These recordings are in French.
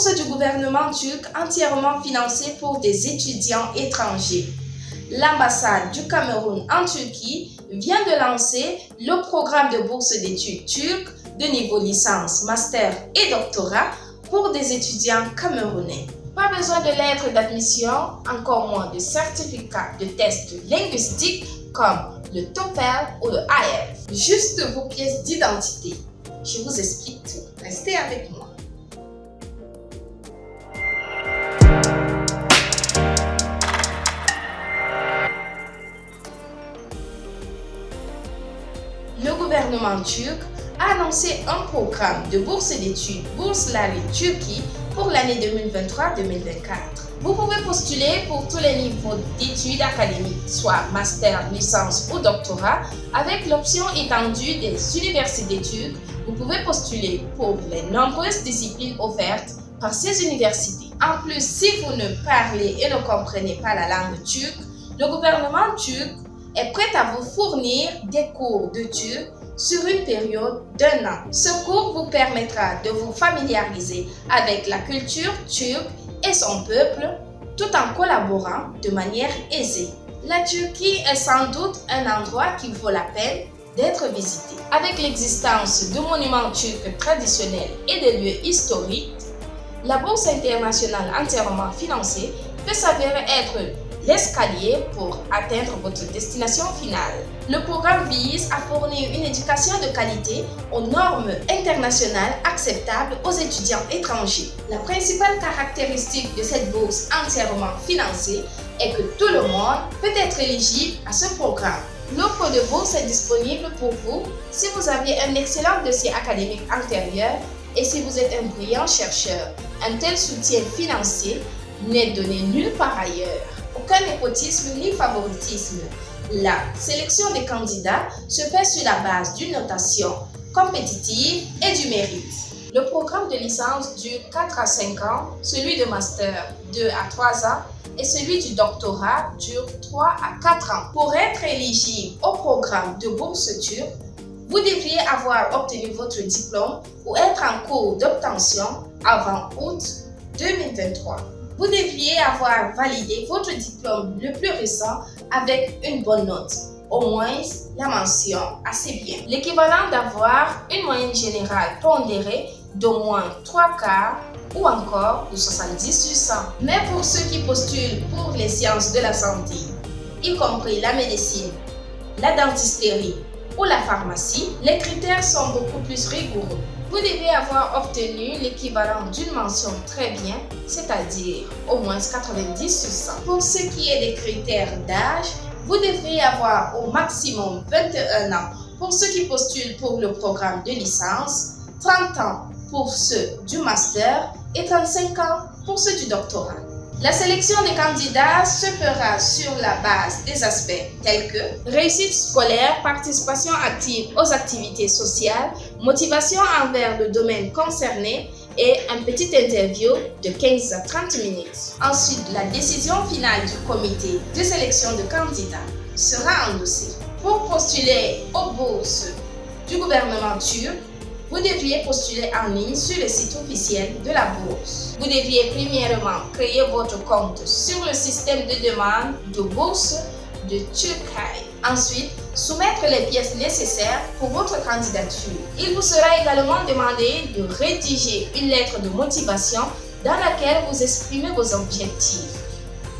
bourse du gouvernement turc entièrement financée pour des étudiants étrangers. L'ambassade du Cameroun en Turquie vient de lancer le programme de bourse d'études turques de niveau licence, master et doctorat pour des étudiants camerounais. Pas besoin de lettre d'admission, encore moins de certificat de test linguistique comme le TOEFL ou le IELTS. Juste vos pièces d'identité. Je vous explique tout. Restez avec moi. Le gouvernement turc a annoncé un programme de bourse d'études Bourse Lari Turquie pour l'année 2023-2024. Vous pouvez postuler pour tous les niveaux d'études académiques, soit master, licence ou doctorat, avec l'option étendue des universités turques. Vous pouvez postuler pour les nombreuses disciplines offertes par ces universités. En plus, si vous ne parlez et ne comprenez pas la langue turque, le gouvernement turc est prêt à vous fournir des cours de turc sur une période d'1 an. Ce cours vous permettra de vous familiariser avec la culture turque et son peuple tout en collaborant de manière aisée. La Turquie est sans doute un endroit qui vaut la peine d'être visité. Avec l'existence de monuments turcs traditionnels et de lieux historiques, la bourse internationale entièrement financée peut s'avérer être l'escalier pour atteindre votre destination finale. Le programme vise à fournir une éducation de qualité aux normes internationales acceptables aux étudiants étrangers. La principale caractéristique de cette bourse entièrement financée est que tout le monde peut être éligible à ce programme. L'offre de bourse est disponible pour vous si vous avez un excellent dossier académique antérieur et si vous êtes un brillant chercheur. Un tel soutien financier n'est donné nulle part ailleurs. Aucun népotisme ni favoritisme. La sélection des candidats se fait sur la base d'une notation compétitive et du mérite. Le programme de licence dure 4 à 5 ans, celui de master 2 à 3 ans et celui du doctorat dure 3 à 4 ans. Pour être éligible au programme de bourse turque, vous devriez avoir obtenu votre diplôme ou être en cours d'obtention avant août 2023. Vous devriez avoir validé votre diplôme le plus récent avec une bonne note, au moins la mention assez bien. L'équivalent d'avoir une moyenne générale pondérée d'au moins 3/4 ou encore de 70 sur 100. Mais pour ceux qui postulent pour les sciences de la santé, y compris la médecine, la dentisterie ou la pharmacie, les critères sont beaucoup plus rigoureux. Vous devez avoir obtenu l'équivalent d'une mention très bien, c'est-à-dire au moins 90 sur 100. Pour ce qui est des critères d'âge, vous devriez avoir au maximum 21 ans pour ceux qui postulent pour le programme de licence, 30 ans pour ceux du master et 35 ans pour ceux du doctorat. La sélection des candidats se fera sur la base des aspects tels que réussite scolaire, participation active aux activités sociales, motivation envers le domaine concerné et une petite interview de 15 à 30 minutes. Ensuite, la décision finale du comité de sélection de candidats sera endossée. Pour postuler aux bourses du gouvernement turc, vous devriez postuler en ligne sur le site officiel de la bourse. Vous devriez premièrement créer votre compte sur le système de demande de bourse de Turquie. Ensuite, soumettre les pièces nécessaires pour votre candidature. Il vous sera également demandé de rédiger une lettre de motivation dans laquelle vous exprimez vos objectifs,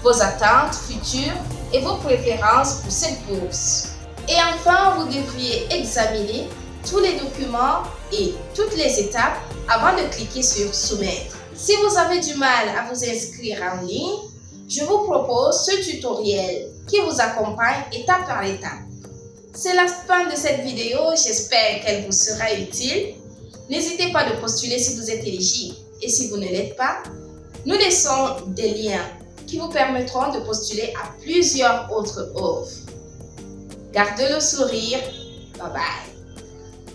vos attentes futures et vos préférences pour cette bourse. Et enfin, vous devriez examiner tous les documents et toutes les étapes avant de cliquer sur soumettre. Si vous avez du mal à vous inscrire en ligne, je vous propose ce tutoriel qui vous accompagne étape par étape. C'est la fin de cette vidéo, j'espère qu'elle vous sera utile. N'hésitez pas de postuler si vous êtes éligible et si vous ne l'êtes pas, nous laissons des liens qui vous permettront de postuler à plusieurs autres offres. Gardez le sourire, bye bye.